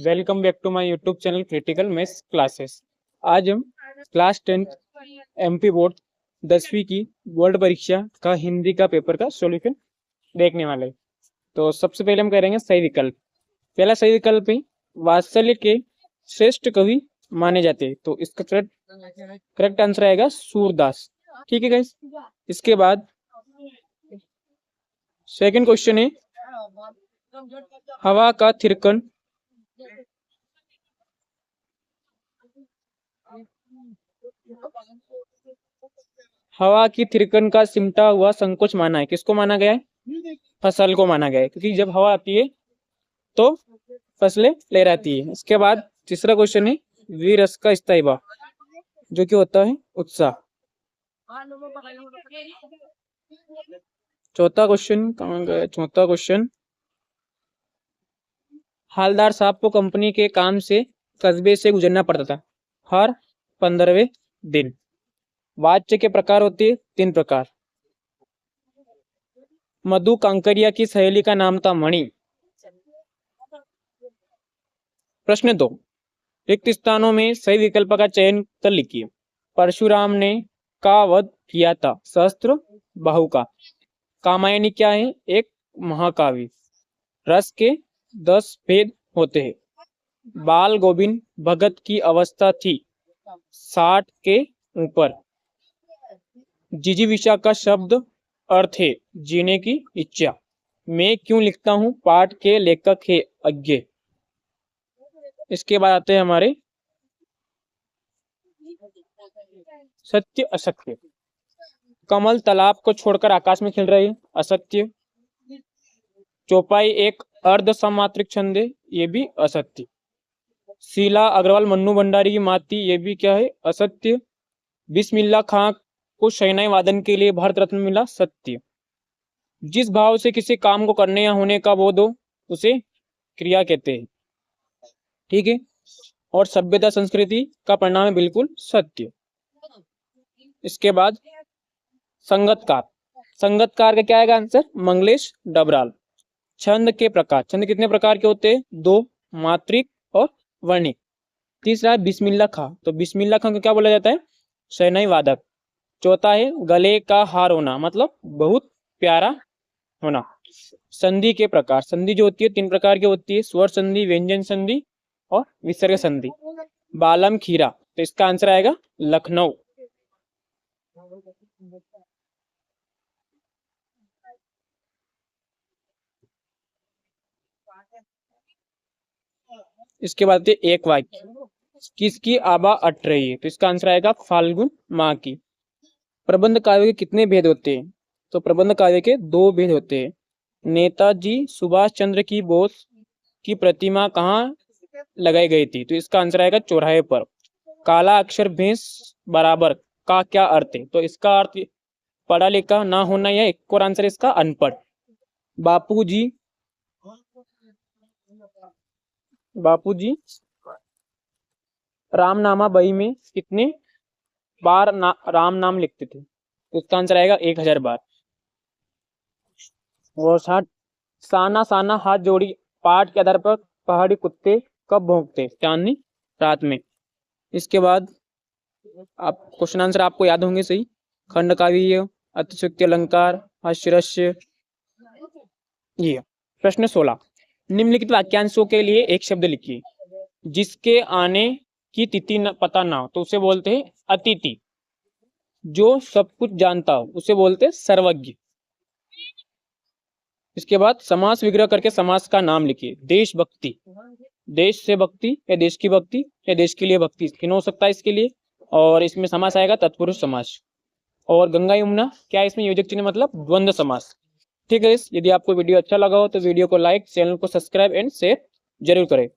Welcome back to my YouTube channel critical maths classes. आज हम class 10 MP board 10वीं की बोर्ड परीक्षा का हिंदी का पेपर का सॉल्यूशन देखने वाले हैं। तो सबसे पहले हम करेंगे सही विकल्प। पहला सही विकल्प है वात्सल्य के श्रेष्ठ कवि माने जाते हैं, तो इसका करेक्ट आंसर आएगा सूरदास। ठीक है गाइस। इसके बाद सेकंड क्वेश्चन है हवा का थिरकन हवा की थिरकन का सिमटा हुआ संकोच माना है। किसको माना गया है? फसल को माना गया है, क्योंकि जब हवा आती है तो फसलें लहराती है। इसके बाद तीसरा क्वेश्चन है वीरस का स्थायी भाव, जो कि होता है उत्साह। चौथा क्वेश्चन कहाँ गया? चौथा क्वेश्चन हालदार साहब को कंपनी के काम से कस्बे से गुजरना पड़ता था हर 15वें दिन। वाच्य के प्रकार होते हैं 3 प्रकार। मधु कांकरिया की सहेली का नाम था मणि। प्रश्न 2, रिक्त स्थानों में सही विकल्प का चयन कर लिखिए। परशुराम ने का वध किया था सहस्त्र बाहु का। कामायनी क्या है? एक महाकाव्य। रस के 10 भेद होते हैं। बाल गोविंद भगत की अवस्था थी 60 के ऊपर। जिजीविषा का शब्द अर्थ है जीने की इच्छा। मैं क्यों लिखता हूँ पाठ के लेखक है अज्ञे। इसके बाद आते हैं हमारे सत्य असत्य। कमल तालाब को छोड़कर आकाश में खिल रही है, असत्य। चौपाई एक अर्ध समात्रिक छंद है, ये भी असत्य। शीला अग्रवाल मन्नू भंडारी की माती, ये भी क्या है? असत्य। बिस्मिल्लाह खां को शहनाई वादन के लिए भारत रत्न मिला, सत्य। जिस भाव से किसी काम को करने या होने का बोध हो उसे क्रिया कहते हैं। ठीक है। और सभ्यता संस्कृति का परिणाम है, बिल्कुल सत्य। इसके बाद संगतकार। संगतकार का क्या आएगा आंसर? मंगलेश डबराल। छंद के प्रकार। छंद कितने प्रकार के होते हैं? 2, मात्रिक और वर्णिक। तीसरा है बिस्मिल्लाह खां, तो बिस्मिल्लाह खां को क्या बोला जाता है? शहनाई वादक। चौथा है गले का हार होना, मतलब बहुत प्यारा होना। संधि के प्रकार। संधि जो होती है 3 प्रकार की होती है, स्वर संधि, व्यंजन संधि और विसर्ग संधि। बालम खीरा, तो इसका आंसर आएगा लखनऊ। इसके बाद एक वाक्य, किसकी आबा अट रही है, तो इसका आंसर आएगा फाल्गुन माह की। प्रबंध काव्य के कितने भेद होते हैं? तो प्रबंध काव्य के 2 भेद होते हैं। नेताजी सुभाष चंद्र की बोस की प्रतिमा कहाँ लगाई गई थी, तो इसका आंसर आएगा चौराहे पर। काला अक्षर भैंस बराबर का क्या अर्थ है, तो इसका अर्थ पढ़ा लिखा ना होना, या एक और आंसर इसका अनपढ़। बापूजी रामनामा बही में कितने बार राम नाम लिखते थे, तो इसका आंसर आएगा 1000 बार। और साना साना हाथ जोड़ी पाठ के आधार पर पहाड़ी कुत्ते कब भौंकते? चांदनी रात में। इसके बाद आप क्वेश्चन आंसर आपको याद होंगे सही। खंड काव्य, अतिशयोक्ति अलंकार, हास्यरस्य। ये प्रश्न 16, निम्नलिखित वाक्यांशों के लिए एक शब्द लिखिए। जिसके आने की तिथि पता ना हो तो उसे बोलते हैं अतिथि। जो सब कुछ जानता हो उसे बोलते हैं सर्वज्ञ। इसके बाद समास विग्रह करके समास का नाम लिखिए। देशभक्ति, देश से भक्ति या देश की भक्ति या देश के लिए भक्ति, तीनों हो सकता है इसके लिए। और इसमें समास आएगा तत्पुरुष समास। और गंगा यमुना क्या है? इसमें योजक चिन्ह मतलब द्वंद्व समास। ठीक है। यदि आपको वीडियो अच्छा लगा हो तो वीडियो को लाइक, चैनल को सब्सक्राइब एंड शेयर जरूर करें।